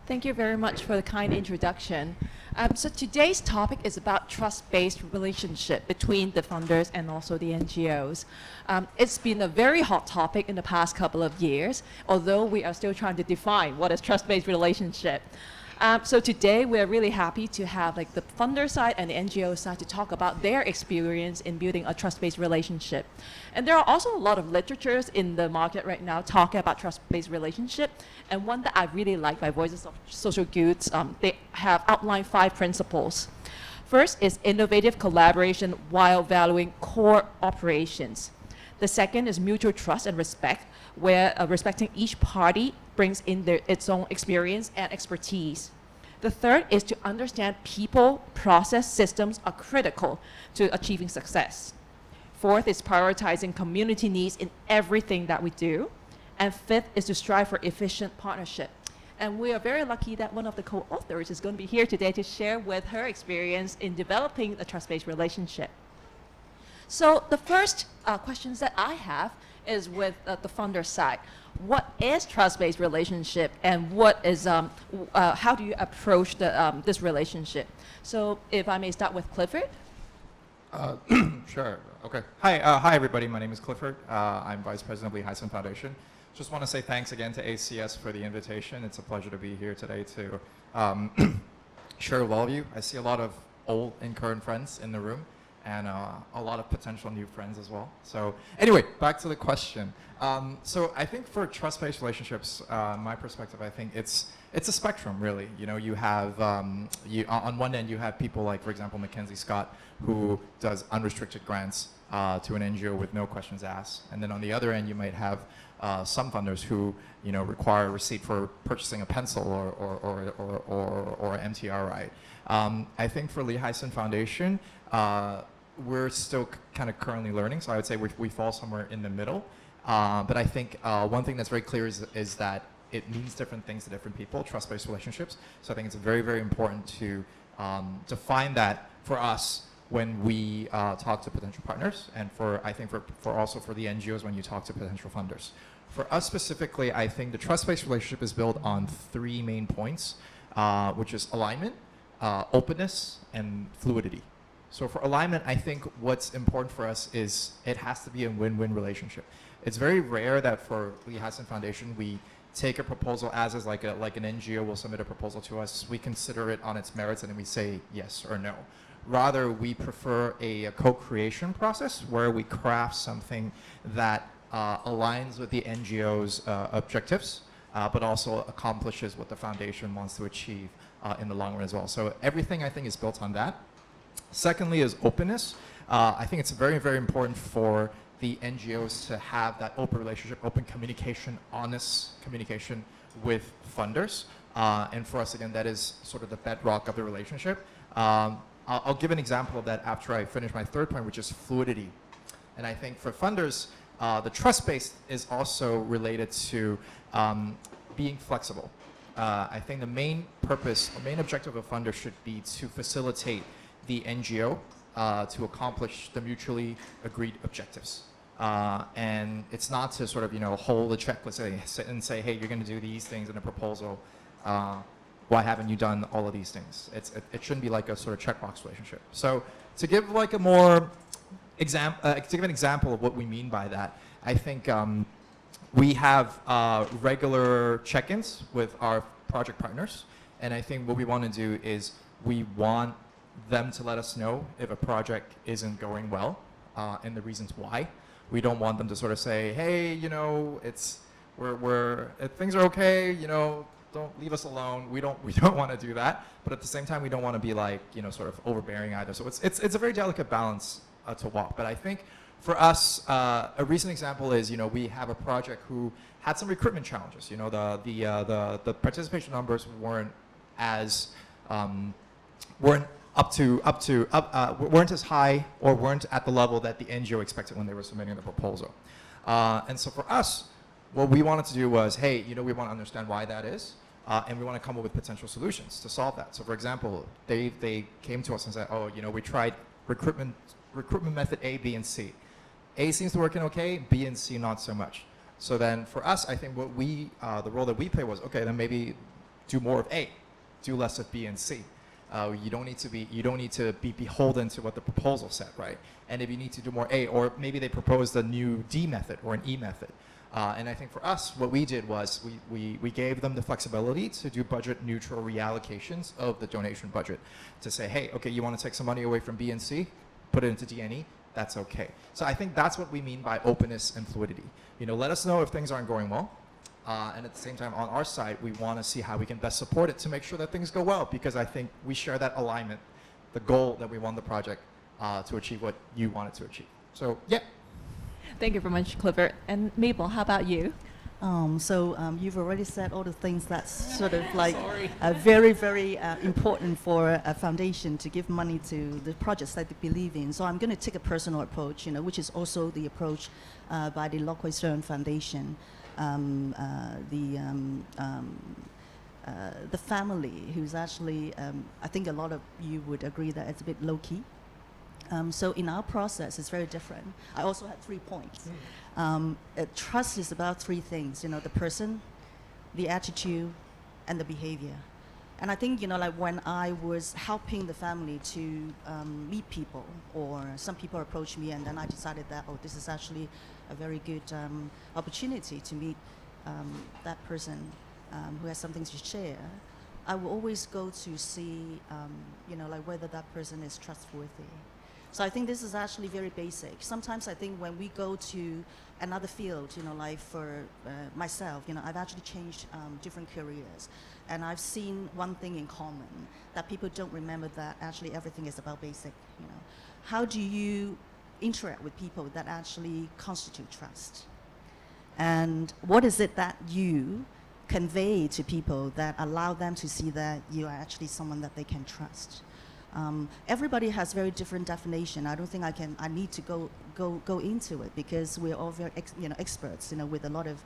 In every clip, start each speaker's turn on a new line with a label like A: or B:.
A: Thank you very much for the kind introduction. So today's topic is about trust-based relationship between the funders and also the NGOs. It's been a very hot topic in the past couple of years, although we are still trying to define what is trust-based relationship. So today we're really happy to have like the funder side and the NGO side to talk about their experience in building a trust-based relationship. And there are also a lot of literatures in the market right now talking about trust-based relationship. And one that I really like by Voices of Social Goods, they have outlined 5 principles. First is innovative collaboration while valuing core operations. The second is mutual trust and respect, where respecting each party brings in its own experience and expertise. The third is to understand people, process, systems are critical to achieving success. Fourth is prioritizing community needs in everything that we do. And fifth is to strive for efficient partnership. And we are very lucky that one of the co-authors is going to be here today to share with her experience in developing a trust-based relationship. So the first questions that I have is with the funder side. What is trust-based relationship, and what is how do you approach this relationship? So if I may start with Clifford.
B: Sure. Okay. Hi, everybody. My name is Clifford. I'm Vice President of the Hysan Foundation. Just want to say thanks again to ACS for the invitation. It's a pleasure to be here today to share with all of you. I see a lot of old and current friends in the room, and a lot of potential new friends as well. So anyway, back to the question. So I think for trust-based relationships, my perspective, I think it's a spectrum, really. You know, you have, on one end, you have people like, for example, Mackenzie Scott, who does unrestricted grants to an NGO with no questions asked. And then on the other end, you might have some funders who, you know, require a receipt for purchasing a pencil or an MTR ride. I think for Lee Hysan Foundation, we're still kind of currently learning, so I would say we fall somewhere in the middle. But I think one thing that's very clear is that it means different things to different people, trust-based relationships. So I think it's very, very important to find that for us when we talk to potential partners, and I think for also for the NGOs when you talk to potential funders. For us specifically, I think the trust-based relationship is built on 3 main points, which is alignment, openness, and fluidity. So for alignment, I think what's important for us is it has to be a win-win relationship. It's very rare that for Lee Hysan Foundation, we take a proposal as is, like an NGO will submit a proposal to us. We consider it on its merits and then we say yes or no. Rather, we prefer a co-creation process where we craft something that aligns with the NGO's objectives, but also accomplishes what the foundation wants to achieve in the long run as well. So everything, I think, is built on that. Secondly is openness. I think it's very, very important for the NGOs to have that open relationship, open communication, honest communication with funders. And for us, again, that is sort of the bedrock of the relationship. I'll give an example of that after I finish my third point, which is fluidity. And I think for funders, the trust base is also related to being flexible. I think the main purpose, or main objective of a funder should be to facilitate the NGO to accomplish the mutually agreed objectives. And it's not to sort of, you know, hold a checklist and say, hey, you're going to do these things in a proposal. Why haven't you done all of these things? It shouldn't be like a sort of checkbox relationship. So to give like a more to give an example of what we mean by that, I think we have regular check-ins with our project partners. And I think what we want to do is we want them to let us know if a project isn't going well and the reasons why. We don't want them to sort of say, hey, you know, things are okay, you know, don't leave us alone. We don't want to do that. But at the same time, we don't want to be like, you know, sort of overbearing either. So it's a very delicate balance to walk. But I think for us, a recent example is, you know, we have a project who had some recruitment challenges. You know, the participation numbers weren't as weren't as high or weren't at the level that the NGO expected when they were submitting the proposal. And so for us, what we wanted to do was, hey, you know, we want to understand why that is, and we want to come up with potential solutions to solve that. So for example, they came to us and said, oh, you know, we tried recruitment method A, B, and C. A seems to be working okay, B and C not so much. So then for us, I think what the role that we play was, okay, then maybe do more of A, do less of B and C. You don't need to be beholden to what the proposal said, right? And if you need to do more A, or maybe they proposed a new D method or an E method. And I think for us, what we did was we gave them the flexibility to do budget neutral reallocations of the donation budget to say, hey, okay, you want to take some money away from B and C, put it into D and E, that's okay. So I think that's what we mean by openness and fluidity. Let us know if things aren't going well. And at the same time, on our side, we want to see how we can best support it to make sure that things go well, because I think we share that alignment, the goal that we want the project to achieve what you want it to achieve. So, yeah.
A: Thank you very much, Clifford. And Mabel, how about you?
C: You've already said all the things that's sort of like very, very important for a foundation to give money to the projects that they believe in. So I'm going to take a personal approach, which is also the approach by the WYNG Foundation. The family, who's actually, I think a lot of you would agree that it's a bit low-key. So in our process, it's very different. I also had 3 points. Trust is about 3 things, the person, the attitude, and the behavior. And I think, like when I was helping the family to meet people, or some people approached me, and then I decided that, this is actually a very good opportunity to meet that person who has something to share. I will always go to see, like whether that person is trustworthy. So I think this is actually very basic. Sometimes I think when we go to another field, like for myself, I've actually changed different careers. And I've seen one thing in common, that people don't remember that actually everything is about basic. How do you interact with people that actually constitute trust? And what is it that you convey to people that allow them to see that you are actually someone that they can trust? Everybody has very different definition. I don't think I need to go into it, because we're all very experts, with a lot of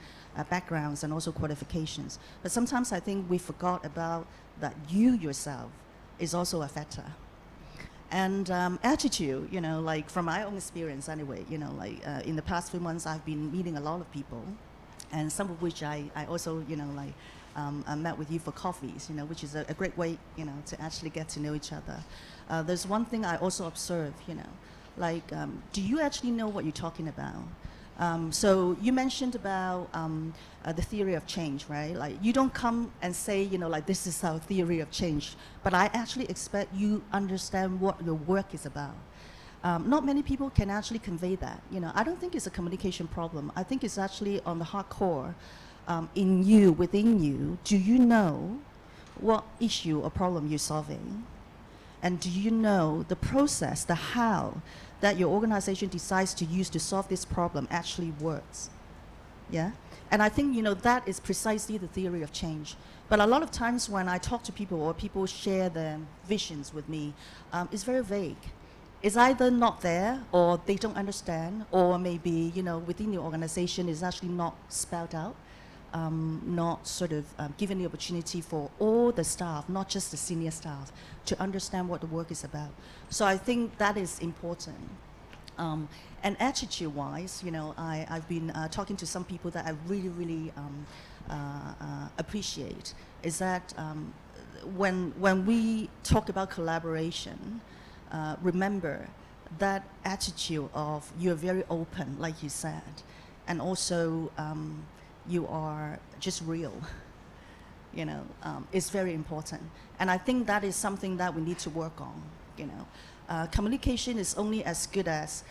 C: backgrounds and also qualifications. But sometimes I think we forgot about that you yourself is also a factor. And attitude, like from my own experience anyway, in the past few months I've been meeting a lot of people, and some of which I also, I met with you for coffees, which is a great way, to actually get to know each other. There's one thing I also observe, do you actually know what you're talking about? So you mentioned about the theory of change, right? Like you don't come and say, like this is our theory of change, but I actually expect you understand what your work is about. Not many people can actually convey that. I don't think it's a communication problem. I think it's actually on the hardcore. In you, within you, do you know what issue or problem you're solving? And do you know the process, the how that your organization decides to use to solve this problem actually works? Yeah? And I think, that is precisely the theory of change. But a lot of times when I talk to people or people share their visions with me, it's very vague. It's either not there, or they don't understand, or maybe, within the organization is actually not spelled out. Not sort of given the opportunity for all the staff, not just the senior staff, to understand what the work is about. So I think that is important. And attitude-wise, I've been talking to some people that I really, really appreciate, is that when we talk about collaboration, remember that attitude of you're very open, like you said, and also you are just real, it's very important. And I think that is something that we need to work on, Communication is only as good as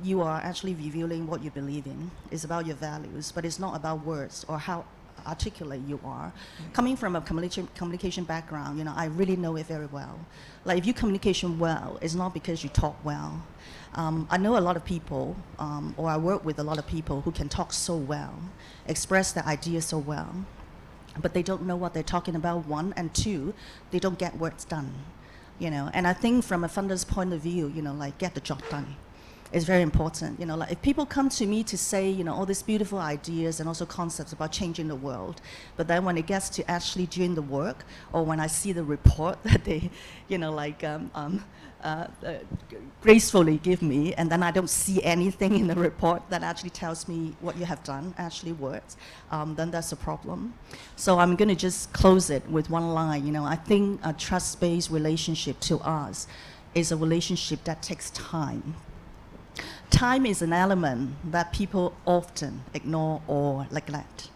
C: you are actually revealing what you believe in. It's about your values, but it's not about words or how articulate you are. Coming from a communication background, I really know it very well. Like if you communication well, it's not because you talk well. I know a lot of people, or I work with a lot of people who can talk so well, express their ideas so well, but they don't know what they're talking about, 1, and 2, they don't get words done. And I think from a funder's point of view, like get the job done. is very important. You know, like if people come to me to say, you know, all these beautiful ideas and also concepts about changing the world, but then when it gets to actually doing the work, or when I see the report that they, you know, like gracefully give me, and then I don't see anything in the report that actually tells me what you have done actually works, then that's a problem. So I'm going to just close it with one line. You know, I think a trust-based relationship to us is a relationship that takes time. Time is an element that people often ignore or neglect.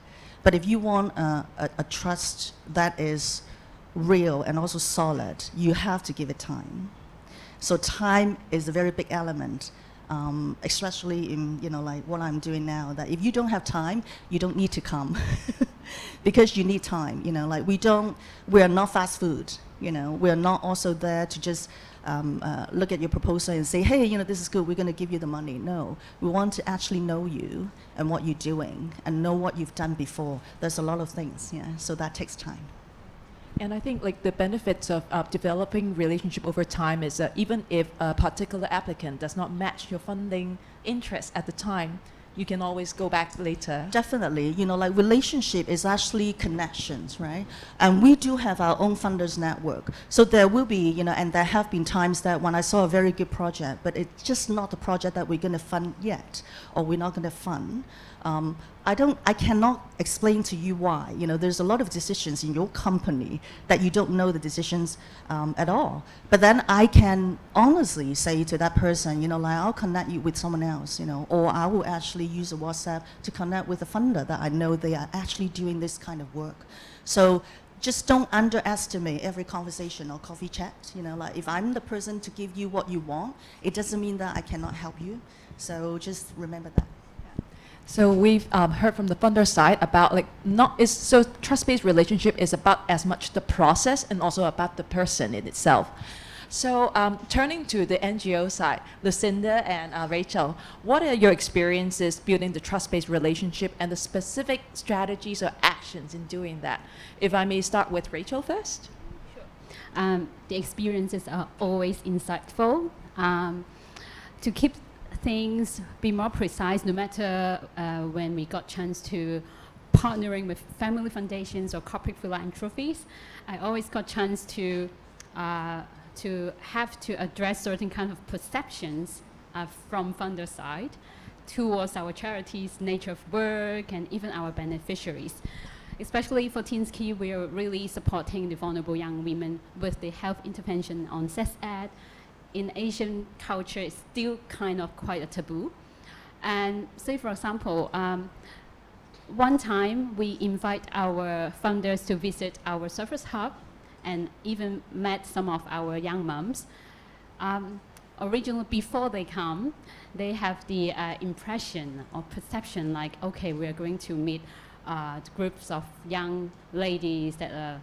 C: But if you want a trust that is real and also solid, you have to give it time. So time is a very big element, especially in, you know, like what I'm doing now, that if you don't have time, you don't need to come because you need time. You know, like we are not fast food. You know, we're not also there to just look at your proposal and say, hey, you know, this is good, we're going to give you the money. No, we want to actually know you and what you're doing and know what you've done before. There's a lot of things, yeah, so that takes time.
A: And I think like the benefits of developing relationship over time is that even if a particular applicant does not match your funding interest at the time, you can always go back later.
C: Definitely, you know, like relationship is actually connections, right? And we do have our own funders network. So there will be, you know, and there have been times that when I saw a very good project, but it's just not the project that we're going to fund yet, or we're not going to fund. I cannot explain to you why. You know, there's a lot of decisions in your company that you don't know the decisions at all. But then I can honestly say to that person, you know, like I'll connect you with someone else, you know, or I will actually use a WhatsApp to connect with a funder that I know they are actually doing this kind of work. So just don't underestimate every conversation or coffee chat. You know, like if I'm the person to give you what you want, it doesn't mean that I cannot help you. So just remember that.
A: So we've heard from the funder side about so trust-based relationship is about as much the process and also about the person in itself. So turning to the NGO side, Lucinda and Rachel, what are your experiences building the trust-based relationship and the specific strategies or actions in doing that? If I may start with Rachel first.
D: Sure. The experiences are always insightful. To keep things be more precise, no matter when we got chance to partnering with family foundations or corporate philanthropies, I always got chance to have to address certain kind of perceptions from funder side towards our charities, nature of work, and even our beneficiaries. Especially for Teens Key, we are really supporting the vulnerable young women with the health intervention on sex ed. In Asian culture, it's still kind of quite a taboo. And say, for example, one time we invite our funders to visit our service hub and even met some of our young moms. Originally, before they come, they have the impression or perception like, okay, we are going to meet groups of young ladies that are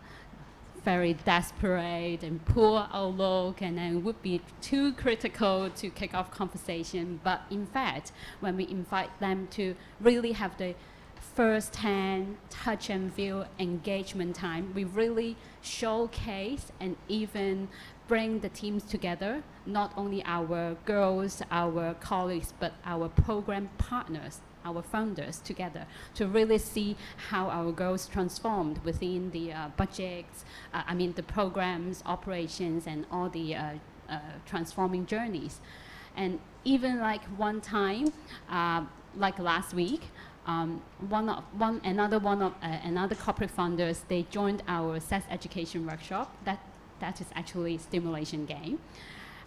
D: very desperate and poor outlook, and then would be too critical to kick off conversation. But in fact, when we invite them to really have the first-hand touch and feel engagement time, we really showcase and even bring the teams together, not only our girls, our colleagues, but our program partners, our founders together, to really see how our girls transformed within the budgets, the programs, operations, and all the transforming journeys. And even like one time, like last week, another corporate founders, they joined our sex education workshop. That is actually stimulation game.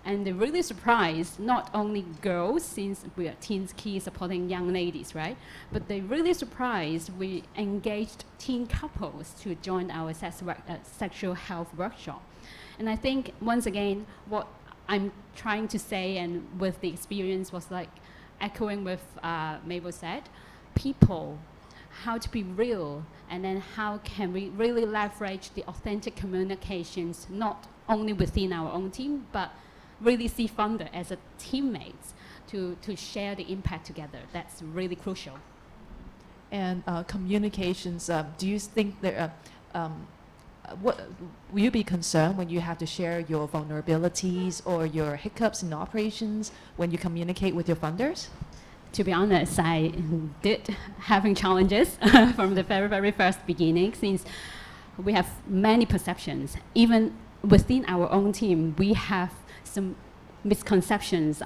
D: And they're really surprised, not only girls, since we are Teens Key supporting young ladies, right? But they're really surprised we engaged teen couples to join our sexual health workshop. And I think, once again, what I'm trying to say, and with the experience, was like echoing with Mabel said, people, how to be real, and then how can we really leverage the authentic communications, not only within our own team, but really see funder as a teammates to share the impact together. That's really crucial.
A: And communications, do you think there what will you be concerned when you have to share your vulnerabilities or your hiccups in operations when you communicate with your funders?
D: To be honest, I did having challenges from the very, very first beginning, since we have many perceptions. Even within our own team, we have some misconceptions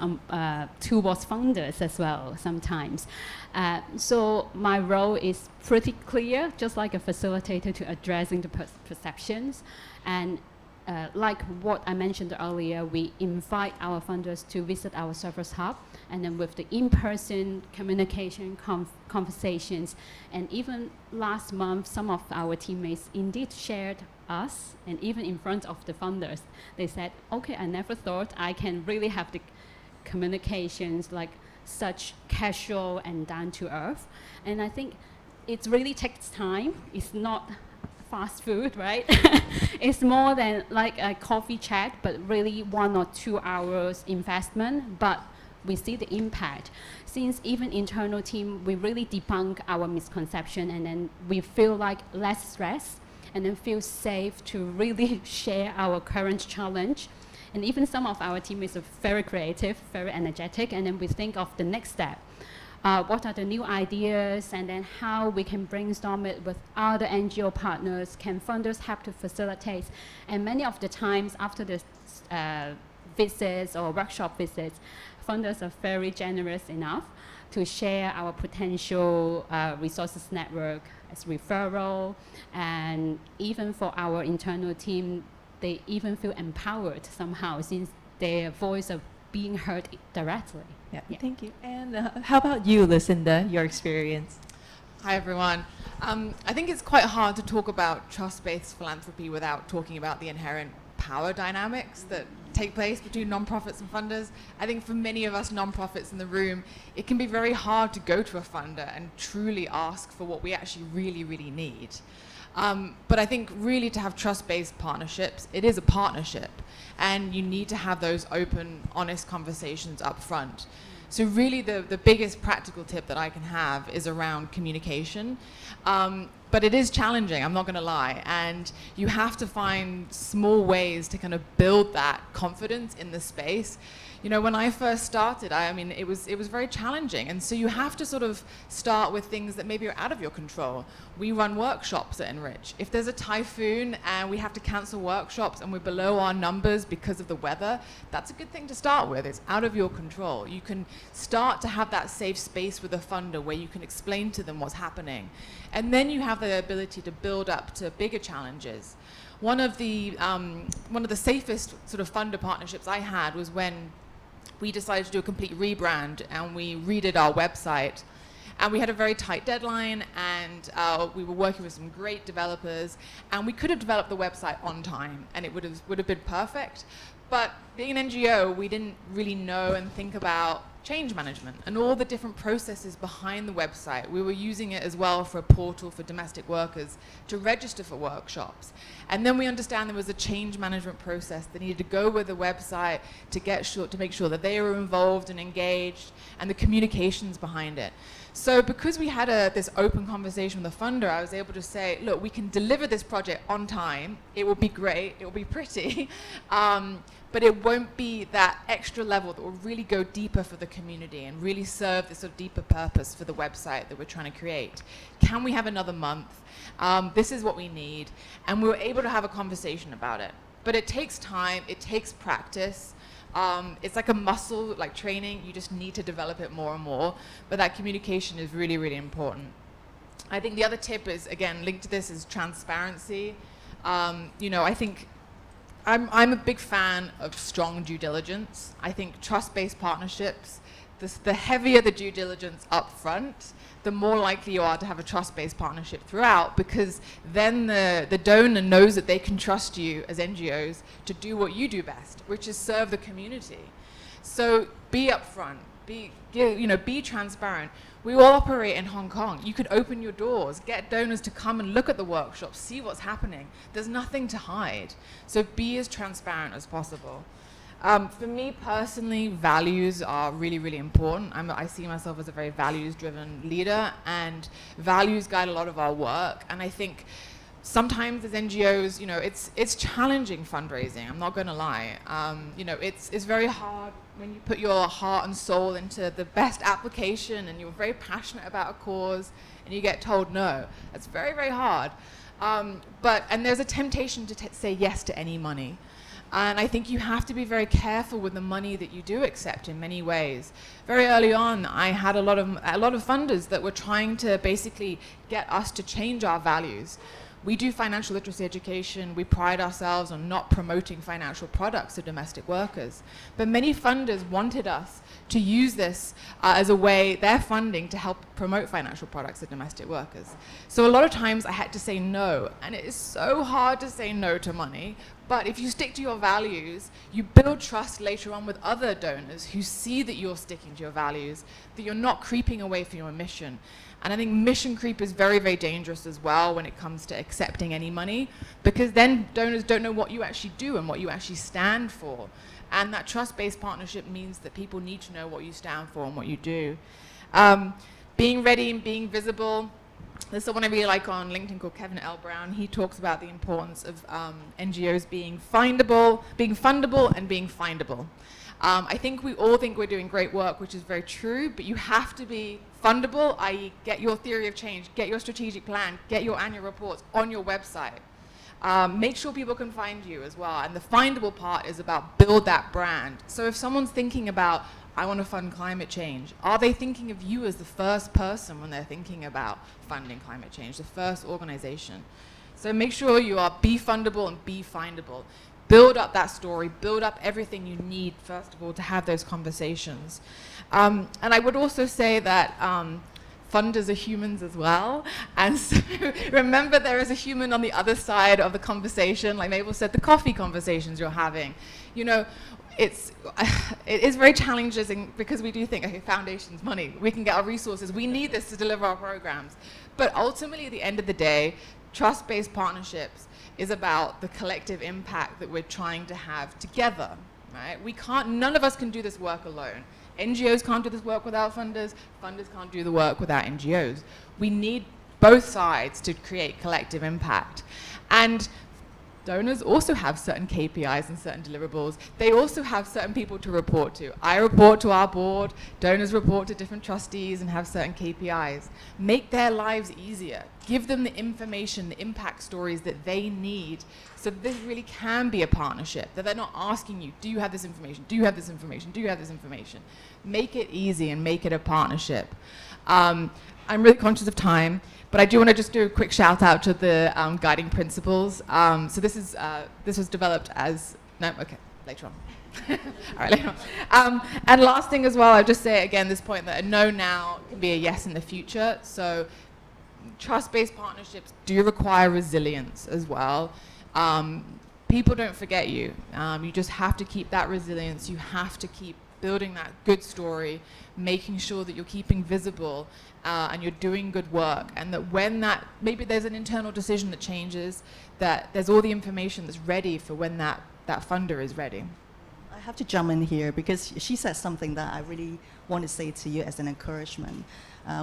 D: towards founders as well sometimes. So my role is pretty clear, just like a facilitator, to addressing the perceptions. And like what I mentioned earlier, we invite our funders to visit our service hub, and then with the in-person communication conversations. And even last month, some of our teammates indeed shared us, and even in front of the funders, they said, okay, I never thought I can really have the communications like such casual and down to earth. And I think it really takes time. It's not fast food, right? It's more than like a coffee chat, but really 1 or 2 hours investment, but we see the impact. Since even internal team, we really debunk our misconception, and then we feel like less stress, and then feel safe to really share our current challenge. And even some of our teammates are very creative, very energetic, and then we think of the next step. What are the new ideas, and then how we can brainstorm it with other NGO partners, can funders help to facilitate. And many of the times after the visits or workshop visits, funders are very generous enough to share our potential resources network as referral. And even for our internal team, they even feel empowered somehow, since their voice are being heard directly.
A: Yeah, thank you. And how about you, Lucinda, your experience?
E: Hi, everyone. I think it's quite hard to talk about trust-based philanthropy without talking about the inherent power dynamics that take place between nonprofits and funders. I think for many of us nonprofits in the room, it can be very hard to go to a funder and truly ask for what we actually really, really need. But I think really to have trust-based partnerships, it is a partnership, and you need to have those open, honest conversations up front. So really the biggest practical tip that I can have is around communication. But it is challenging, I'm not going to lie, and you have to find small ways to kind of build that confidence in the space. You know, when I first started, I mean, it was very challenging, and so you have to sort of start with things that maybe are out of your control. We run workshops at Enrich. If there's a typhoon and we have to cancel workshops and we're below our numbers because of the weather, that's a good thing to start with. It's out of your control. You can start to have that safe space with a funder where you can explain to them what's happening, and then you have the ability to build up to bigger challenges. One of the safest sort of funder partnerships I had was when we decided to do a complete rebrand, and we redid our website. And we had a very tight deadline, and we were working with some great developers, and we could have developed the website on time, and it would have been perfect. But being an NGO, we didn't really know and think about change management and all the different processes behind the website. We were using it as well for a portal for domestic workers to register for workshops. And then we understand there was a change management process that needed to go with the website to make sure that they were involved and engaged, and the communications behind it. So because we had this open conversation with the funder, I was able to say, look, we can deliver this project on time. It will be great. It will be pretty. But it won't be that extra level that will really go deeper for the community and really serve this sort of deeper purpose for the website that we're trying to create. Can we have another month? This is what we need. And we were able to have a conversation about it. But it takes time. It takes practice. It's like a muscle, like training. You just need to develop it more and more. But that communication is really, really important. I think the other tip is, again, linked to this, is transparency. You know, I think I'm a big fan of strong due diligence. I think trust-based partnerships, the heavier the due diligence up front, the more likely you are to have a trust-based partnership throughout, because then the donor knows that they can trust you as NGOs to do what you do best, which is serve the community. So be upfront, be transparent. We all operate in Hong Kong. You could open your doors, get donors to come and look at the workshops, see what's happening. There's nothing to hide. So be as transparent as possible. For me personally, values are really, really important. I see myself as a very values-driven leader, and values guide a lot of our work. And I think sometimes as NGOs, it's challenging fundraising. I'm not going to lie. It's very hard when you put your heart and soul into the best application and you're very passionate about a cause and you get told no. It's very, very hard. And there's a temptation to say yes to any money. And I think you have to be very careful with the money that you do accept in many ways. Very early on, I had a lot of funders that were trying to basically get us to change our values. We do financial literacy education. We pride ourselves on not promoting financial products to domestic workers. But many funders wanted us to use this as a way, their funding, to help promote financial products to domestic workers. So a lot of times I had to say no. And it is so hard to say no to money. But if you stick to your values, you build trust later on with other donors who see that you're sticking to your values, that you're not creeping away from your mission. And I think mission creep is very, very dangerous as well when it comes to accepting any money, because then donors don't know what you actually do and what you actually stand for. And that trust-based partnership means that people need to know what you stand for and what you do. Being ready and being visible. There's someone I really like on LinkedIn called Kevin L. Brown. He talks about the importance of NGOs being fundable, and being findable. I think we all think we're doing great work, which is very true, but you have to be fundable, i.e. get your theory of change, get your strategic plan, get your annual reports on your website. Make sure people can find you as well. And the findable part is about build that brand. So if someone's thinking about, I want to fund climate change, are they thinking of you as the first person when they're thinking about funding climate change, the first organization? So make sure you are be fundable and be findable. Build up that story, build up everything you need, first of all, to have those conversations. And I would also say that funders are humans as well. And so remember, there is a human on the other side of the conversation. Like Mabel said, the coffee conversations you're having. It is very challenging because we do think, okay, foundations, money, we can get our resources. We need this to deliver our programs. But ultimately, at the end of the day, trust-based partnerships is about the collective impact that we're trying to have together, right? None of us can do this work alone. NGOs can't do this work without funders. Funders can't do the work without NGOs. We need both sides to create collective impact. And donors also have certain KPIs and certain deliverables. They also have certain people to report to. I report to our board, donors report to different trustees and have certain KPIs. Make their lives easier. Give them the information, the impact stories that they need, so that this really can be a partnership, that they're not asking you, do you have this information? Do you have this information? Do you have this information? Make it easy and make it a partnership. I'm really conscious of time, but I do want to just do a quick shout out to the guiding principles. So this was developed as, no, okay, later on. All right, later on. And last thing as well, I'll just say again this point that a no now can be a yes in the future. So trust-based partnerships do require resilience as well. People don't forget you. You just have to keep that resilience. You have to keep building that good story, making sure that you're keeping visible and you're doing good work, and that when maybe there's an internal decision that changes, that there's all the information that's ready for when that funder is ready.
C: I have to jump in here because she said something that I really want to say to you as an encouragement,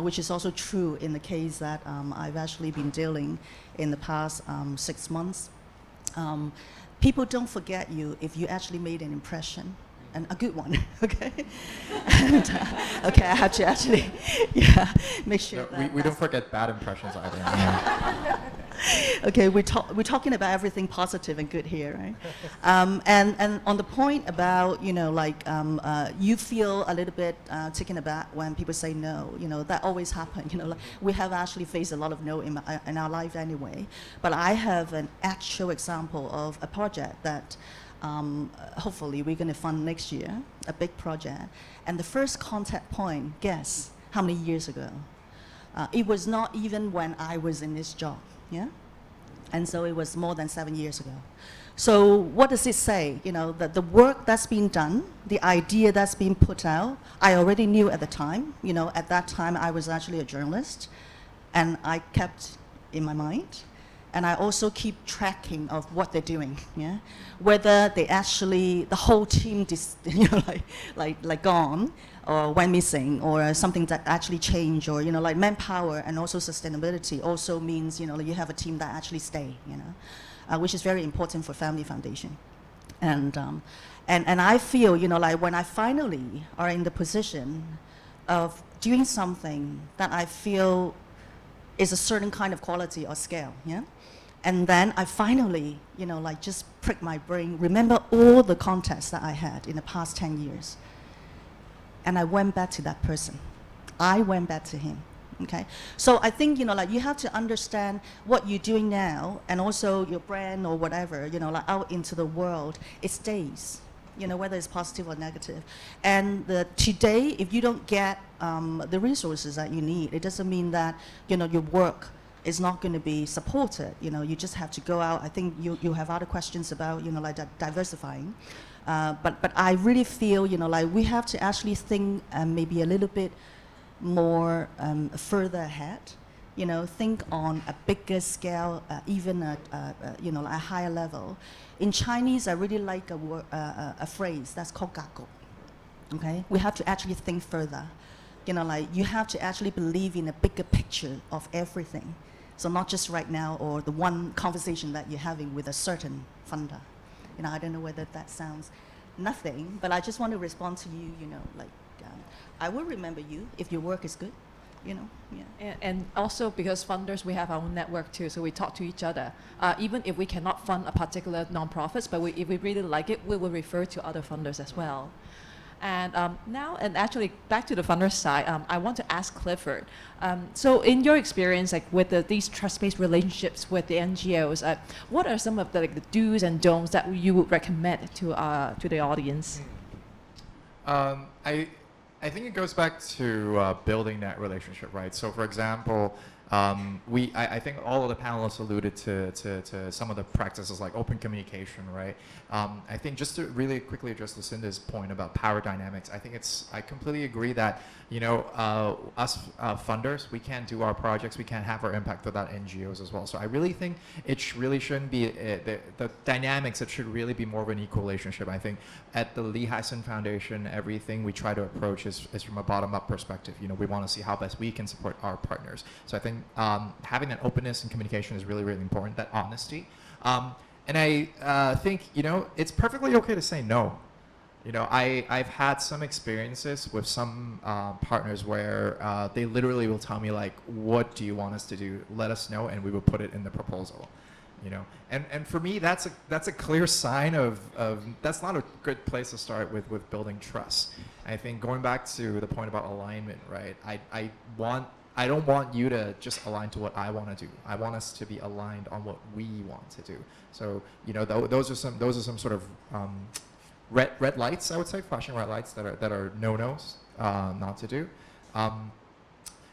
C: which is also true in the case that I've actually been dealing in the past 6 months. People don't forget you if you actually made an impression. And a good one, okay? And, okay, I have to actually, make sure that
B: we don't forget bad impressions either.
C: Okay, we're talking about everything positive and good here, right? And on the point about, you feel a little bit taken aback when people say no, that always happens. We have actually faced a lot of no in our life anyway. But I have an actual example of a project that hopefully we're going to fund next year, a big project. And the first contact point, guess how many years ago? It was not even when I was in this job, yeah? And so it was more than 7 years ago. So what does it say? That the work that's been done, the idea that's been put out, I already knew at the time. At that time I was actually a journalist, and I kept in my mind. and I also keep tracking of what they're doing. Yeah, whether they actually the whole team like gone or went missing, or something that actually changed, or like manpower and also sustainability also means you have a team that actually stay. Which is very important for Family Foundation, and I feel like when I finally are in the position of doing something that I feel is a certain kind of quality or scale, yeah? And then I finally, like just prick my brain, remember all the contacts that I had in the past 10 years. And I went back to that person. I went back to him, okay? So I think, like you have to understand what you're doing now, and also your brand or whatever, like out into the world, it stays. Whether it's positive or negative. And today, if you don't get the resources that you need, it doesn't mean that, your work is not going to be supported. You just have to go out. I think you have other questions about, like diversifying. But I really feel, like we have to actually think maybe a little bit more further ahead. Think on a bigger scale, even a higher level. In Chinese, I really like a phrase that's called "gako." Okay, we have to actually think further. Like you have to actually believe in a bigger picture of everything. So not just right now or the one conversation that you're having with a certain funder. I don't know whether that sounds nothing, but I just want to respond to you. Like I will remember you if your work is good. Yeah.
A: And also because funders, we have our own network too, so we talk to each other. Even if we cannot fund a particular nonprofits, but if we really like it, we will refer to other funders as well. And now, and actually back to the funder side, I want to ask Clifford. So in your experience, like with these trust-based relationships with the NGOs, what are some of the do's and don'ts that you would recommend to the audience?
B: I think it goes back to building that relationship, right? So, for example, I think all of the panelists alluded to some of the practices like open communication, right? I think just to really quickly address Lucinda's point about power dynamics, I completely agree that, us funders, we can't do our projects, we can't have our impact without NGOs as well. So I really think it really shouldn't be, the dynamics, it should really be more of an equal relationship. I think at the Hysan Foundation, everything we try to approach is from a bottom-up perspective. We want to see how best we can support our partners. So I think having that openness and communication is really, really important, that honesty. And I think, it's perfectly okay to say no. I've had some experiences with some partners where they literally will tell me like, what do you want us to do? Let us know, and we will put it in the proposal. And for me, that's a clear sign of that's not a good place to start with building trust. I think going back to the point about alignment, right? I don't want you to just align to what I want to do. I want us to be aligned on what we want to do. So those are some sort of red lights, I would say, flashing red lights that are no-nos, not to do.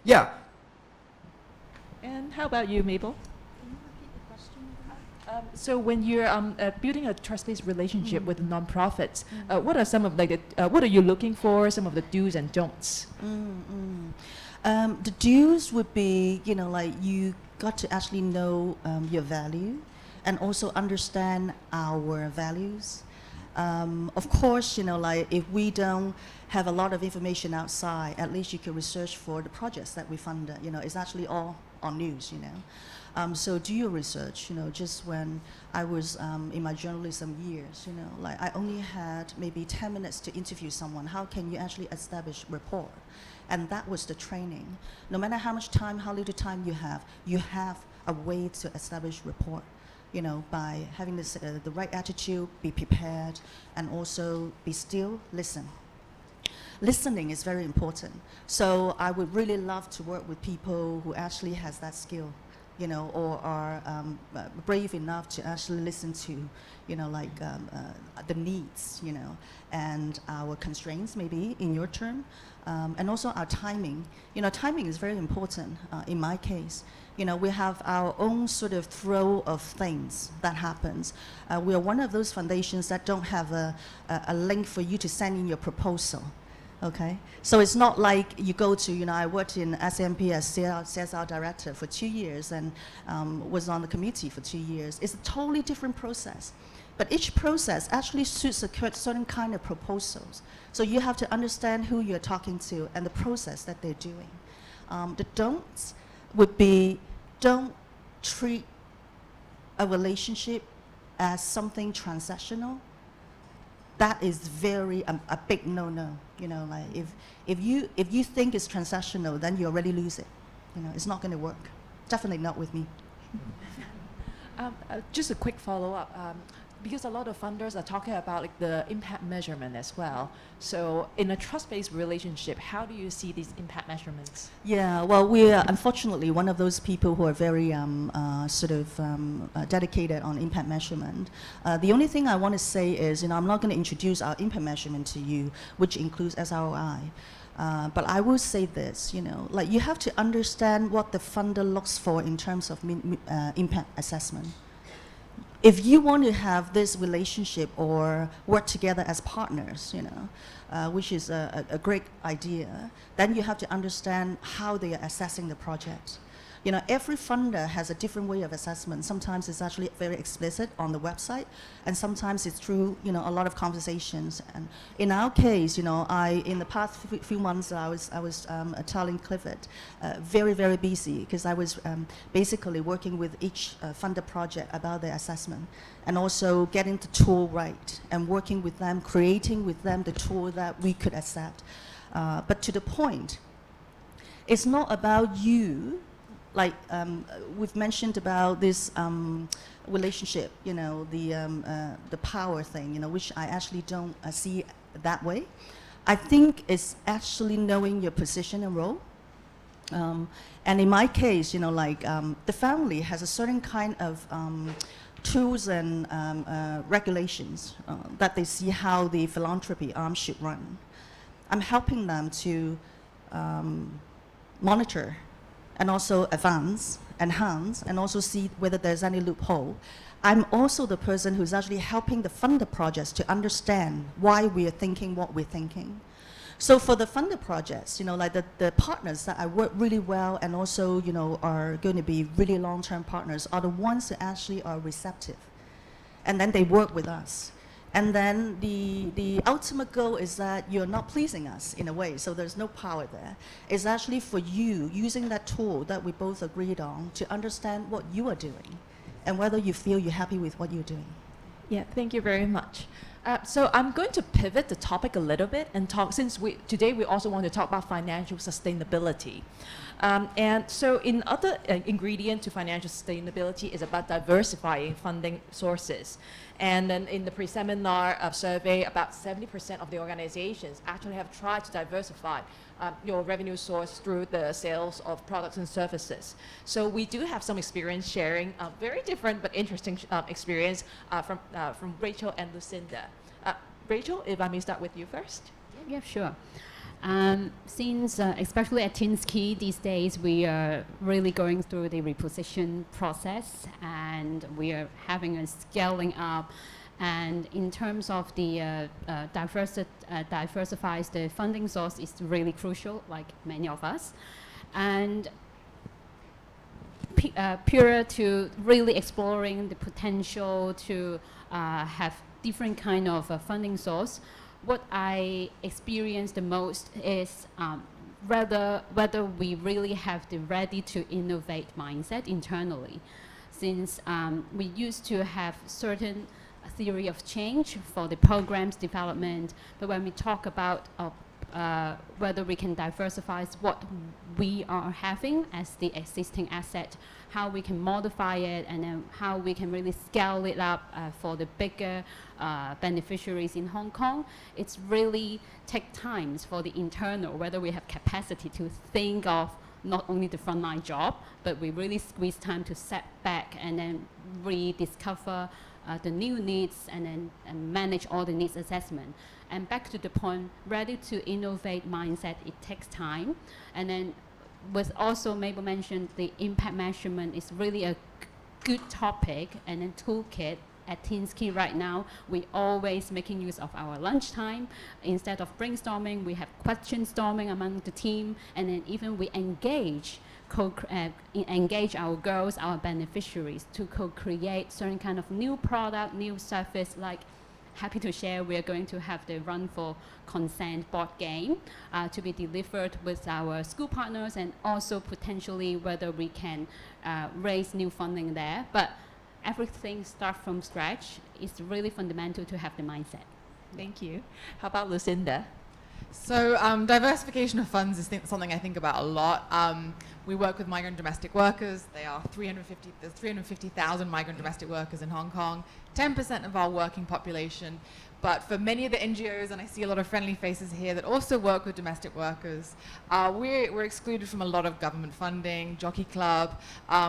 B: Yeah.
A: And how about you, Mabel? So when you're building a trust-based relationship with nonprofits, what are some of what are you looking for? Some of the do's and don'ts.
C: The do's would be, like you got to actually know your value, and also understand our values. Of course, like if we don't have a lot of information outside, at least you can research for the projects that we fund. It's actually all on news. So do your research. Just when I was in my journalism years, like I only had maybe 10 minutes to interview someone. How can you actually establish rapport? And that was the training. No matter how much time, how little time you have a way to establish rapport. By having the right attitude, be prepared, and also be still, listen. Listening is very important. So I would really love to work with people who actually has that skill, or are brave enough to actually listen to, the needs, and our constraints maybe in your term, and also our timing. Timing is very important in my case. We have our own sort of throw of things that happens. We are one of those foundations that don't have a link for you to send in your proposal. Okay, so it's not like you go to, I worked in SMP as CSR director for 2 years and was on the committee for 2 years. It's a totally different process. But each process actually suits a certain kind of proposals. So you have to understand who you're talking to and the process that they're doing. The don'ts would be, don't treat a relationship as something transactional. That is very a big no-no. Like if you think it's transactional, then you already lose it. It's not going to work. Definitely not with me.
A: Just a quick follow-up. Because a lot of funders are talking about like the impact measurement as well. So in a trust-based relationship, how do you see these impact measurements?
C: Yeah, well, we are unfortunately one of those people who are very dedicated on impact measurement. The only thing I want to say is, I'm not going to introduce our impact measurement to you, which includes SROI. But I will say this, like you have to understand what the funder looks for in terms of impact assessment. If you want to have this relationship or work together as partners, which is a great idea, then you have to understand how they are assessing the project. Every funder has a different way of assessment. Sometimes it's actually very explicit on the website, and sometimes it's through, a lot of conversations. And in our case, in the past few months, I was telling Clifford, very, very busy, because I was basically working with each funder project about their assessment, and also getting the tool right, and working with them, creating with them the tool that we could accept. But to the point, it's not about you. Like we've mentioned about this relationship, the power thing, which I actually don't see that way. I think it's actually knowing your position and role. And in my case, the family has a certain kind of tools and regulations that they see how the philanthropy arm should run. I'm helping them to monitor and also enhance, and also see whether there's any loophole. I'm also the person who's actually helping the funder projects to understand why we are thinking what we're thinking. So for the funder projects, like the partners that I work really well and also, are going to be really long-term partners are the ones that actually are receptive. And then they work with us. And then the ultimate goal is that you're not pleasing us in a way, so there's no power there. It's actually for you using that tool that we both agreed on to understand what you are doing and whether you feel you're happy with what you're doing.
A: Yeah, thank you very much. So I'm going to pivot the topic a little bit and talk, since today we also want to talk about financial sustainability. And so in other ingredient to financial sustainability is about diversifying funding sources. And then in the pre-seminar survey, about 70% of the organizations actually have tried to diversify your revenue source through the sales of products and services. So we do have some experience sharing, very different but interesting experience from Rachel and Lucinda. Rachel, if I may start with you first.
D: Yeah, sure. Since, especially at Key these days, we are really going through the reposition process, and we are having a scaling up. And in terms of the diversifies the funding source is really crucial, like many of us. And pure to really exploring the potential to have different kind of funding source. What I experience the most is whether we really have the ready to innovate mindset internally. Since we used to have certain theory of change for the programs development, but when we talk about whether we can diversify what we are having as the existing asset, how we can modify it, and then how we can really scale it up for the bigger beneficiaries in Hong Kong. It's really take times for the internal, whether we have capacity to think of not only the frontline job, but we really squeeze time to step back and then rediscover the new needs and then manage all the needs assessment. And back to the point, ready to innovate mindset, it takes time. And then with also Mabel mentioned the impact measurement is really a good topic and then toolkit at Teens Key right now, we always making use of our lunchtime. Instead of brainstorming, we have question storming among the team, and then even we engage our girls, our beneficiaries, to co-create certain kind of new product, new service. Like, happy to share, we are going to have the Run for Consent board game to be delivered with our school partners, and also potentially whether we can raise new funding there. But everything starts from scratch. It's really fundamental to have the mindset.
A: Thank you. How about Lucinda?
E: So diversification of funds is something I think about a lot. We work with migrant domestic workers. There's 350,000 migrant domestic workers in Hong Kong, 10% of our working population. But for many of the NGOs, and I see a lot of friendly faces here that also work with domestic workers, we're excluded from a lot of government funding, Jockey Club,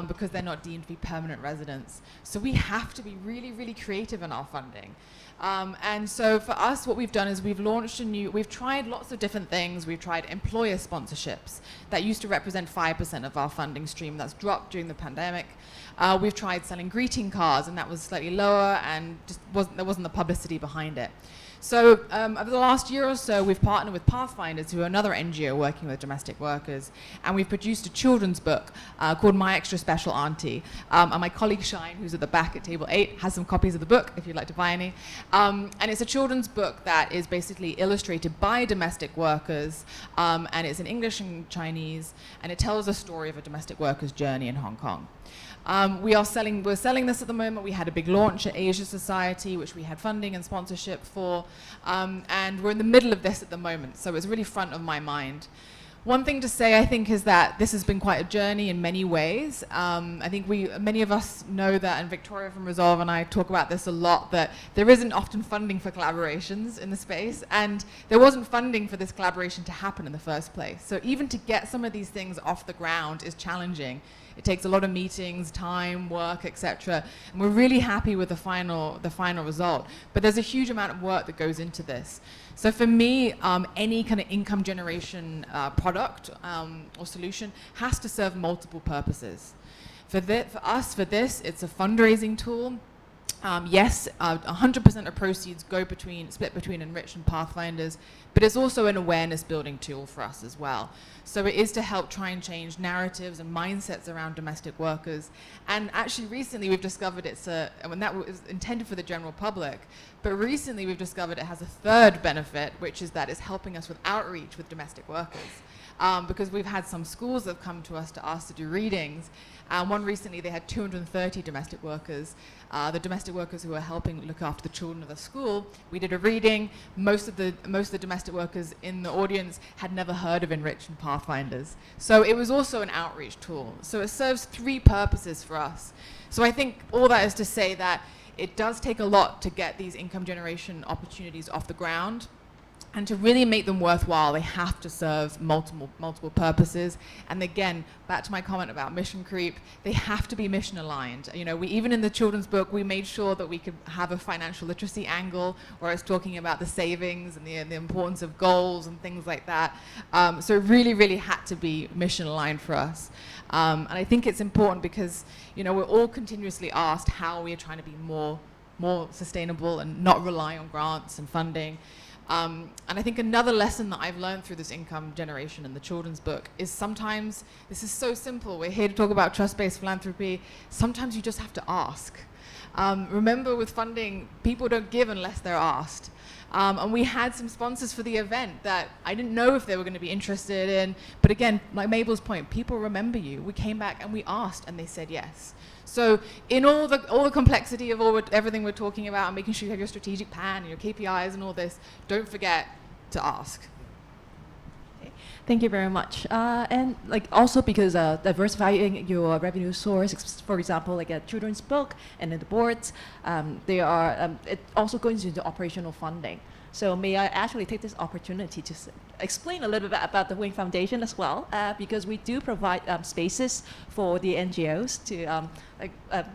E: because they're not deemed to be permanent residents. So we have to be really, really creative in our funding. And so for us, what we've done is we've tried lots of different things. We've tried employer sponsorships that used to represent 5% of our funding stream. That's dropped during the pandemic. We've tried selling greeting cards, and that was slightly lower, and there wasn't the publicity behind it. So over the last year or so, we've partnered with Pathfinders, who are another NGO working with domestic workers, and we've produced a children's book called My Extra Special Auntie. And my colleague Shine, who's at the back at table 8, has some copies of the book if you'd like to buy any. And it's a children's book that is basically illustrated by domestic workers, and it's in English and Chinese, and it tells the story of a domestic worker's journey in Hong Kong. We're selling this at the moment. We had a big launch at Asia Society, which we had funding and sponsorship for, and we're in the middle of this at the moment, so it's really front of my mind. One thing to say, I think, is that this has been quite a journey in many ways. I think many of us know that, and Victoria from Resolve and I talk about this a lot, that there isn't often funding for collaborations in the space, and there wasn't funding for this collaboration to happen in the first place. So even to get some of these things off the ground is challenging. It takes a lot of meetings, time, work, etc. And we're really happy with the final result. But there's a huge amount of work that goes into this. So for me, any kind of income generation product or solution has to serve multiple purposes. For us, it's a fundraising tool. Yes, 100% of proceeds split between Enrich and Pathfinders, but it's also an awareness building tool for us as well. So it is to help try and change narratives and mindsets around domestic workers. And actually recently we've discovered when that was intended for the general public, but recently we've discovered it has a third benefit, which is that it's helping us with outreach with domestic workers. Because we've had some schools that have come to us to ask to do readings. One recently, they had 230 domestic workers. The domestic workers who were helping look after the children of the school. We did a reading. Most of the domestic workers in the audience had never heard of Enrich and Pathfinders. So it was also an outreach tool. So it serves three purposes for us. So I think all that is to say that it does take a lot to get these income generation opportunities off the ground. And to really make them worthwhile, they have to serve multiple purposes. And again, back to my comment about mission creep, they have to be mission aligned. You know, even in the children's book, we made sure that we could have a financial literacy angle, where it's talking about the savings and the importance of goals and things like that. So it really, really had to be mission aligned for us. And I think it's important because, you know, we're all continuously asked how we are trying to be more sustainable and not rely on grants and funding. And I think another lesson that I've learned through this income generation in the children's book is sometimes, this is so simple, we're here to talk about trust-based philanthropy, sometimes you just have to ask. Remember with funding, people don't give unless they're asked. And we had some sponsors for the event that I didn't know if they were going to be interested in, but again, like Mabel's point, people remember you. We came back and we asked and they said yes. So in all the complexity of everything we're talking about and making sure you have your strategic plan and your KPIs and all this, don't forget to ask.
A: Okay. Thank you very much. And like also because diversifying your revenue source, for example, like a children's book and then the boards, it also goes into operational funding. So may I actually take this opportunity to explain a little bit about the WYNG Foundation as well, because we do provide spaces for the NGOs to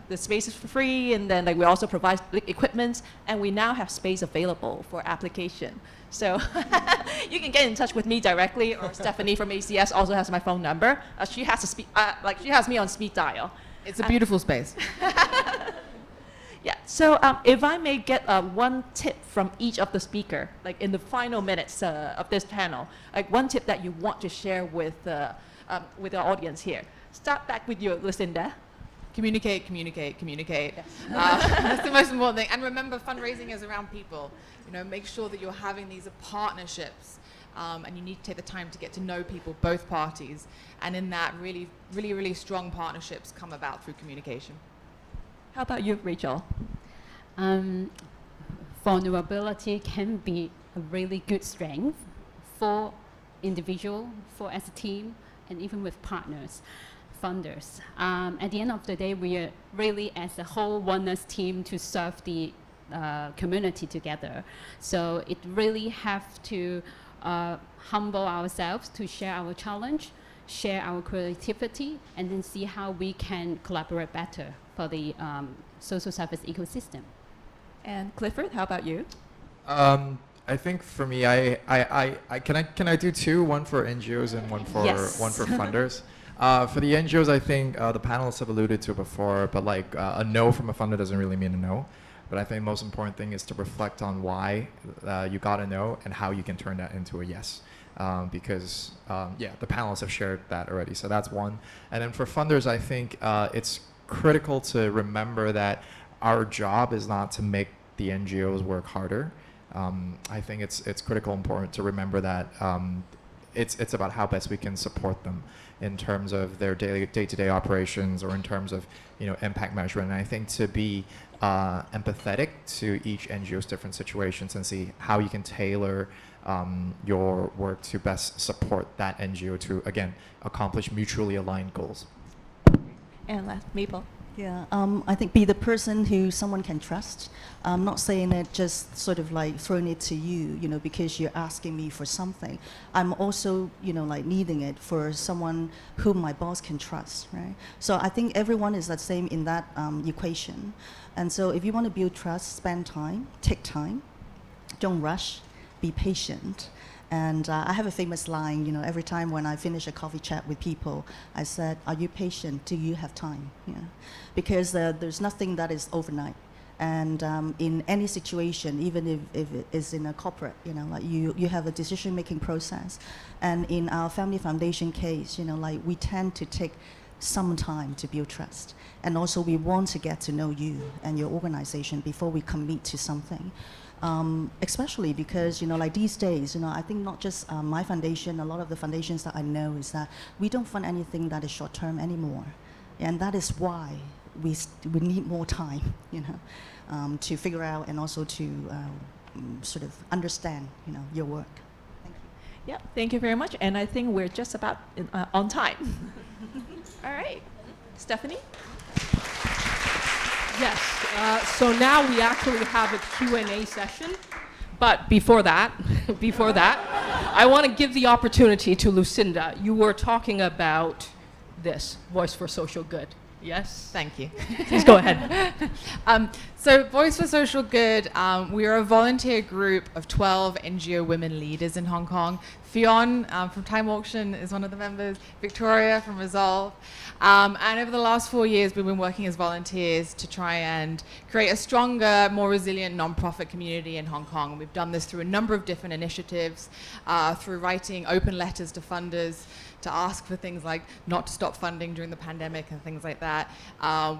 A: the spaces for free, and then we also provide equipment, and we now have space available for application. So you can get in touch with me directly, or Stephanie from ACS also has my phone number. She has me on speed dial.
E: It's a beautiful space.
A: Yeah, So if I may get one tip from each of the speaker, like in the final minutes of this panel, like one tip that you want to share with our audience here. Start back with you, Lucinda.
E: Communicate, communicate, communicate. That's the most important thing. And remember, fundraising is around people. You know, make sure that you're having these partnerships, and you need to take the time to get to know people, both parties. And in that, really, really, really strong partnerships come about through communication.
A: How about you, Rachel?
D: Vulnerability can be a really good strength for individual, for as a team, and even with partners, funders. At the end of the day, we are really as a whole oneness team to serve the community together. So it really have to humble ourselves to share our challenge, share our creativity, and then see how we can collaborate better for the social service ecosystem.
A: And Clifford, how about you?
B: I think for me, can I do two, one for NGOs and one for
A: Yes.
B: one for funders. For the NGOs, I think the panelists have alluded to it before, but like a no from a funder doesn't really mean a no. But I think the most important thing is to reflect on why you got a no and how you can turn that into a yes. Because the panelists have shared that already. So that's one. And then for funders, I think it's critical to remember that our job is not to make the NGOs work harder. I think it's critical important to remember that it's about how best we can support them in terms of their day-to-day operations or in terms of impact measurement. And I think to be empathetic to each NGO's different situations and see how you can tailor your work to best support that NGO to, again, accomplish mutually aligned goals.
A: And last, Mabel.
C: Yeah, I think be the person who someone can trust. I'm not saying it just sort of like throwing it to you, because you're asking me for something. I'm also, like needing it for someone whom my boss can trust, right? So I think everyone is the same in that equation. And so if you want to build trust, spend time, take time, don't rush, be patient. And I have a famous line, every time when I finish a coffee chat with people, I said, are you patient? Do you have time? Because there's nothing that is overnight. And in any situation, even if it is in a corporate, like you have a decision-making process. And in our family foundation case, like we tend to take some time to build trust. And also we want to get to know you and your organization before we commit to something. Especially because, like these days, I think not just my foundation, a lot of the foundations that I know is that we don't fund anything that is short-term anymore. And that is why we need more time, to figure out and also to sort of understand, your work. Thank you.
A: Yeah, thank you very much. And I think we're just about on time. All right. Stephanie?
F: Yes, so now we actually have a Q&A session, but before that, I want to give the opportunity to Lucinda. You were talking about this, Voice for Social Good, yes?
E: Thank you.
F: Please go ahead.
E: So Voice for Social Good, we are a volunteer group of 12 NGO women leaders in Hong Kong. Fionn from Time Auction is one of the members, Victoria from Resolve. And over the last 4 years, we've been working as volunteers to try and create a stronger, more resilient nonprofit community in Hong Kong. We've done this through a number of different initiatives, through writing open letters to funders to ask for things like not to stop funding during the pandemic and things like that.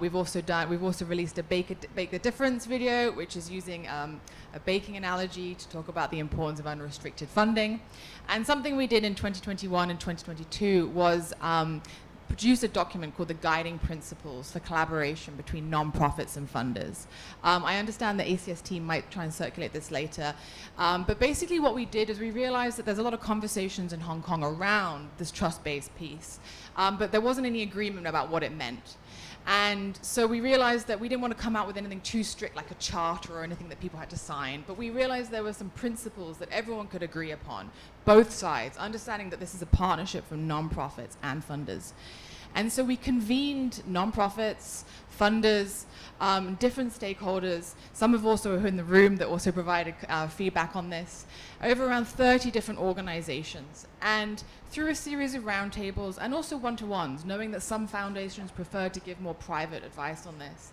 E: We've also released a Bake the Difference video, which is using a baking analogy to talk about the importance of unrestricted funding. And something we did in 2021 and 2022 was produce a document called the Guiding Principles for Collaboration between Nonprofits and Funders. I understand the ACS team might try and circulate this later, but basically what we did is we realized that there's a lot of conversations in Hong Kong around this trust-based piece, but there wasn't any agreement about what it meant. And so we realized that we didn't want to come out with anything too strict, like a charter or anything that people had to sign, but we realized there were some principles that everyone could agree upon, both sides, understanding that this is a partnership from nonprofits and funders. And so we convened nonprofits, funders, different stakeholders. Some have also in the room that also provided feedback on this. Over around 30 different organizations. And through a series of roundtables and also one-to-ones, knowing that some foundations prefer to give more private advice on this,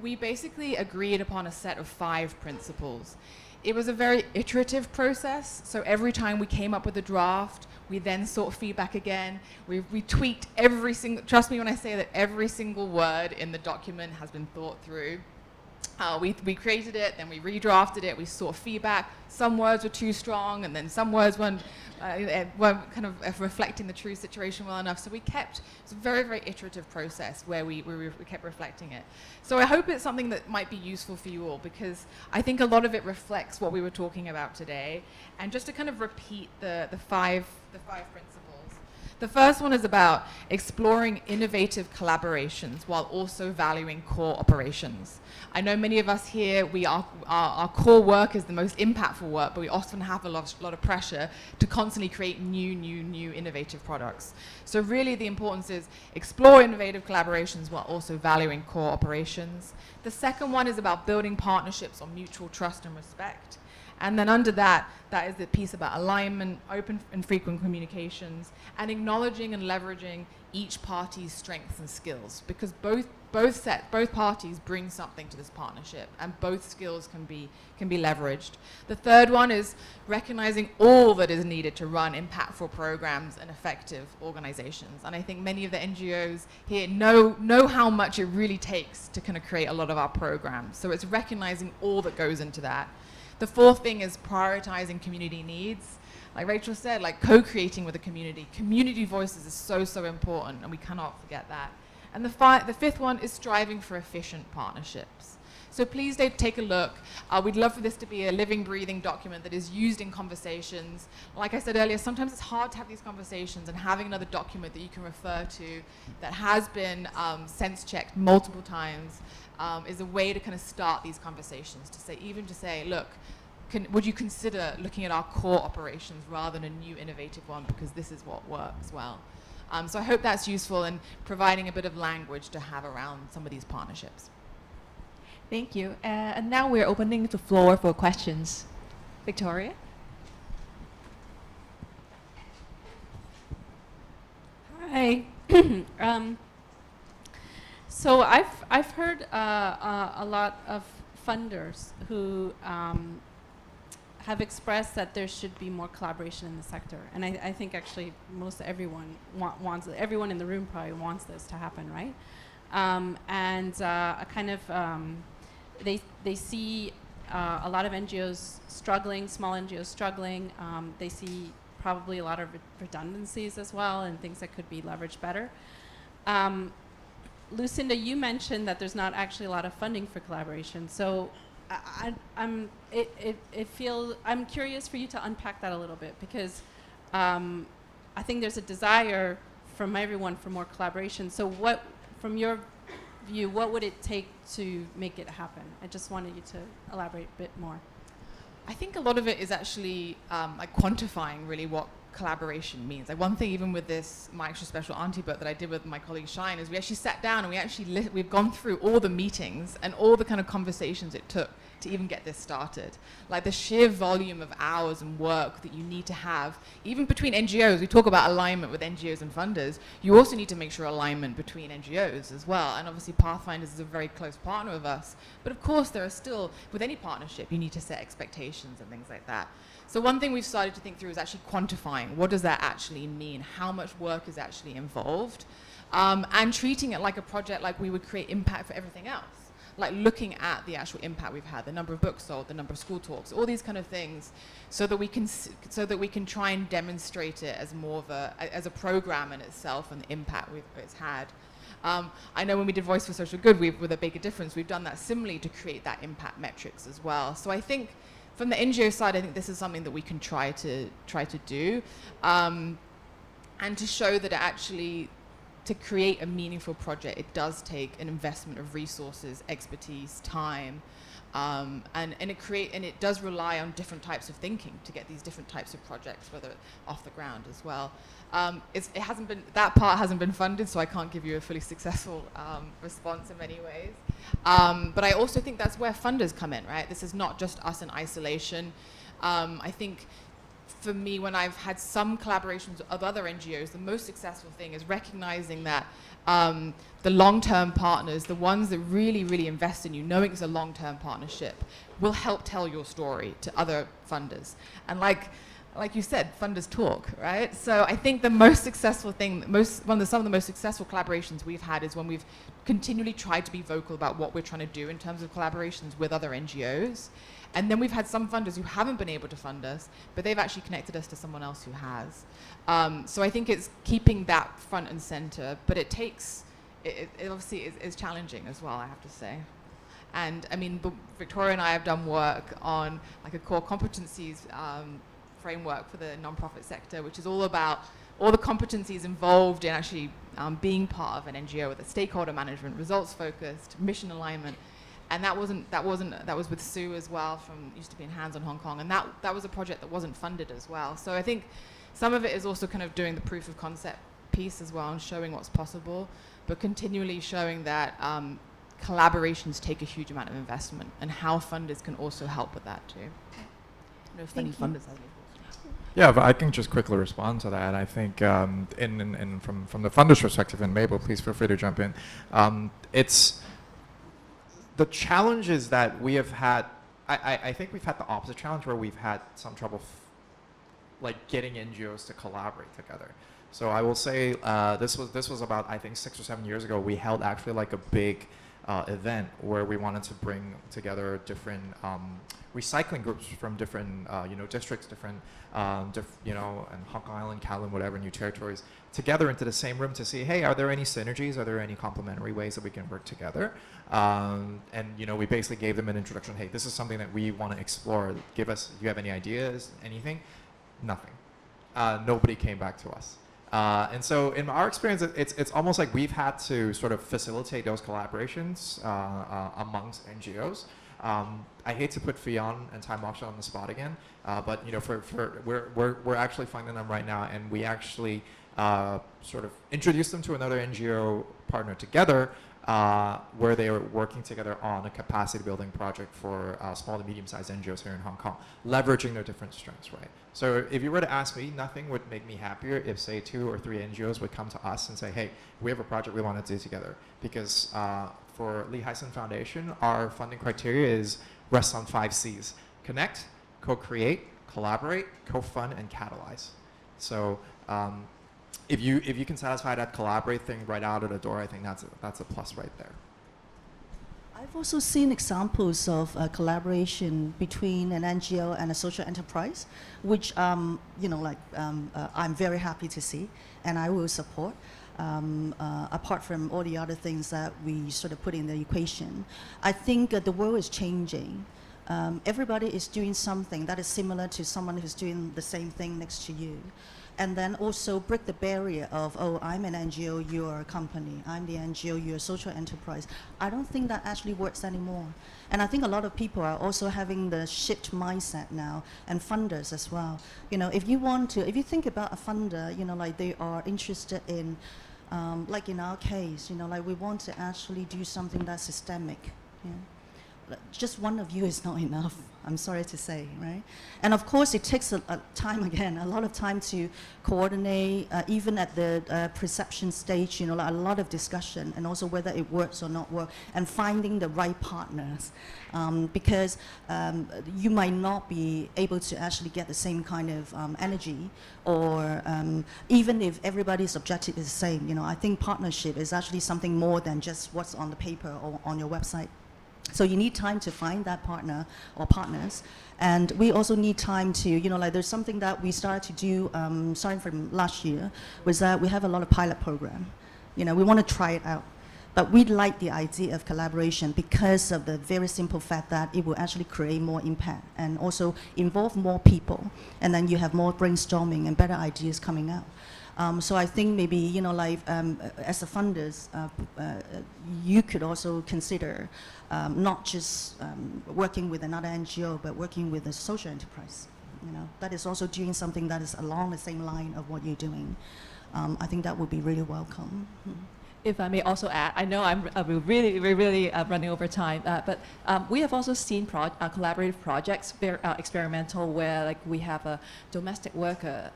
E: we basically agreed upon a set of 5 principles. It was a very iterative process, so every time we came up with a draft, we then sought feedback again. We tweaked every single, trust me when I say that every single word in the document has been thought through. We created it, then we redrafted it, we sought feedback. Some words were too strong, and then some words weren't kind of reflecting the true situation well enough. So it's a very, very iterative process where we kept reflecting it. So I hope it's something that might be useful for you all, because I think a lot of it reflects what we were talking about today. And just to kind of repeat the five principles. The first one is about exploring innovative collaborations while also valuing core operations. I know many of us here, our core work is the most impactful work, but we often have a lot of pressure to constantly create new innovative products. So really the importance is explore innovative collaborations while also valuing core operations. The second one is about building partnerships on mutual trust and respect. And then under that is the piece about alignment, open and frequent communications, and acknowledging and leveraging each party's strengths and skills, because both parties bring something to this partnership, and both skills can be leveraged. The third one is recognizing all that is needed to run impactful programs and effective organizations. And I think many of the NGOs here know how much it really takes to kind of create a lot of our programs. So it's recognizing all that goes into that. The fourth thing is prioritizing community needs. Like Rachel said, like co-creating with the community. Community voices is so important, and we cannot forget that. And the fifth one is striving for efficient partnerships. So please take a look. We'd love for this to be a living, breathing document that is used in conversations. Like I said earlier, sometimes it's hard to have these conversations, and having another document that you can refer to that has been sense-checked multiple times is a way to kind of start these conversations, to say, look, would you consider looking at our core operations rather than a new innovative one, because this is what works well. So I hope that's useful in providing a bit of language to have around some of these partnerships.
A: Thank you. And now we're opening the floor for questions. Victoria?
G: Hi. So I've heard a lot of funders who have expressed that there should be more collaboration in the sector, and I think actually most everyone wants it. Everyone in the room probably wants this to happen, right? They see a lot of NGOs struggling, small NGOs struggling. They see probably a lot of redundancies as well, and things that could be leveraged better. Lucinda, you mentioned that there's not actually a lot of funding for collaboration. So I'm curious for you to unpack that a little bit, because I think there's a desire from everyone for more collaboration. So what, from your view, what would it take to make it happen? I just wanted you to elaborate a bit more.
E: I think a lot of it is actually like quantifying really what collaboration means. Like one thing, even with this My Extra Special Auntie book that I did with my colleague Shine, is we actually sat down and we've gone through all the meetings and all the kind of conversations it took to even get this started. Like the sheer volume of hours and work that you need to have, even between NGOs. We talk about alignment with NGOs and funders. You also need to make sure alignment between NGOs as well. And obviously Pathfinders is a very close partner of us. But of course there are still, with any partnership, you need to set expectations and things like that. So one thing we've started to think through is actually quantifying. What does that actually mean? How much work is actually involved? And treating it like a project, like we would create impact for everything else. Like looking at the actual impact we've had, the number of books sold, the number of school talks, all these kind of things, so that we can try and demonstrate it as more of as a program in itself and the impact it's had. I know when we did Voice for Social Good, with a bigger difference, we've done that similarly to create that impact metrics as well. So I think from the NGO side, I think this is something that we can try to do, and to show that it actually to create a meaningful project, it does take an investment of resources, expertise, time, and it does rely on different types of thinking to get these different types of projects, whether off the ground as well. That part hasn't been funded, so I can't give you a fully successful response in many ways. But I also think that's where funders come in, right? This is not just us in isolation. I think for me, when I've had some collaborations of other NGOs, the most successful thing is recognizing that the long-term partners, the ones that really, really invest in you, knowing it's a long-term partnership, will help tell your story to other funders. And like you said, funders talk, right? So I think the most successful thing, some of the most successful collaborations we've had is when we've continually tried to be vocal about what we're trying to do in terms of collaborations with other NGOs. And then we've had some funders who haven't been able to fund us, but they've actually connected us to someone else who has. So I think it's keeping that front and center, but it obviously is challenging as well, I have to say. And I mean, Victoria and I have done work on like a core competencies framework for the nonprofit sector, which is all about all the competencies involved in actually being part of an NGO, with a stakeholder management, results focused, mission alignment. And that was with Sue as well, used to be in Hands on Hong Kong, and that was a project that wasn't funded as well. So I think some of it is also kind of doing the proof of concept piece as well and showing what's possible, but continually showing that collaborations take a huge amount of investment and how funders can also help with that too. I don't know if any funders have any thoughts.
B: Yeah, but I can just quickly respond to that. I think from the funder's perspective, and Mabel, please feel free to jump in. It's the challenge is that we have had, I think we've had the opposite challenge where we've had some trouble like getting NGOs to collaborate together. So I will say this was about, I think, 6 or 7 years ago. We held actually like a big event where we wanted to bring together different recycling groups from different districts, different and Hong Kong Island, Kowloon, whatever, new territories, together into the same room to see, hey, are there any synergies? Are there any complementary ways that we can work together? And we basically gave them an introduction. Hey, this is something that we want to explore. Do you have any ideas? Anything? Nothing. Nobody came back to us. And so in our experience, it's almost like we've had to sort of facilitate those collaborations amongst NGOs. I hate to put Fion and Time Offshore on the spot again, but we're actually finding them right now, and we actually sort of introduced them to another NGO partner together, where they are working together on a capacity building project for small to medium-sized NGOs here in Hong Kong, leveraging their different strengths, right? So if you were to ask me, nothing would make me happier if, say, 2 or 3 NGOs would come to us and say, hey, we have a project we want to do together. Because for Hysan Foundation, our funding criteria rests on 5 C's: connect, co-create, collaborate, co-fund, and catalyze. So if you can satisfy that collaborate thing right out of the door, I think that's a plus right there.
C: I've also seen examples of collaboration between an NGO and a social enterprise, which I'm very happy to see, and I will support. Apart from all the other things that we sort of put in the equation, I think the world is changing. Everybody is doing something that is similar to someone who's doing the same thing next to you. And then also break the barrier of, oh, I'm an NGO, you're a company. I'm the NGO, you're a social enterprise. I don't think that actually works anymore. And I think a lot of people are also having the shift mindset now, and funders as well. If you think about a funder, they are interested in, like in our case, we want to actually do something that's systemic. Just one of you is not enough, I'm sorry to say, right? And of course, it takes a lot of time to coordinate, even at the perception stage, a lot of discussion, and also whether it works or not work, and finding the right partners. Because you might not be able to actually get the same kind of energy, or even if everybody's objective is the same, I think partnership is actually something more than just what's on the paper or on your website. So you need time to find that partner or partners. And we also need time to, there's something that we started to do starting from last year, was that we have a lot of pilot program. We want to try it out. But we like the idea of collaboration because of the very simple fact that it will actually create more impact and also involve more people. And then you have more brainstorming and better ideas coming out. So I think maybe, like as a funders, you could also consider not just working with another NGO, but working with a social enterprise. That is also doing something that is along the same line of what you're doing. I think that would be really welcome.
A: If I may also add, I know we're really running over time, but we have also seen collaborative projects, experimental, where like we have a domestic worker,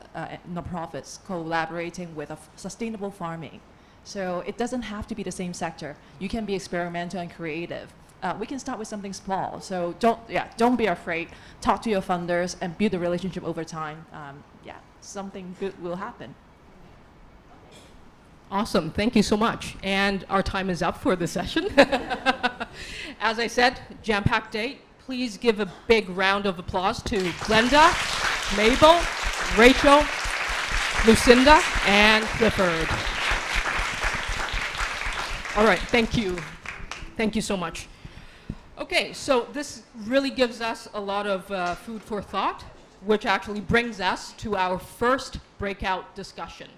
A: non-profits collaborating with sustainable farming. So it doesn't have to be the same sector. You can be experimental and creative. We can start with something small. So don't be afraid. Talk to your funders and build a relationship over time. Something good will happen.
F: Awesome, thank you so much. And our time is up for the session. As I said, jam-packed day. Please give a big round of applause to Glenda, Mabel, Rachel, Lucinda, and Clifford. All right, thank you. Thank you so much. Okay, so this really gives us a lot of food for thought, which actually brings us to our first breakout discussion.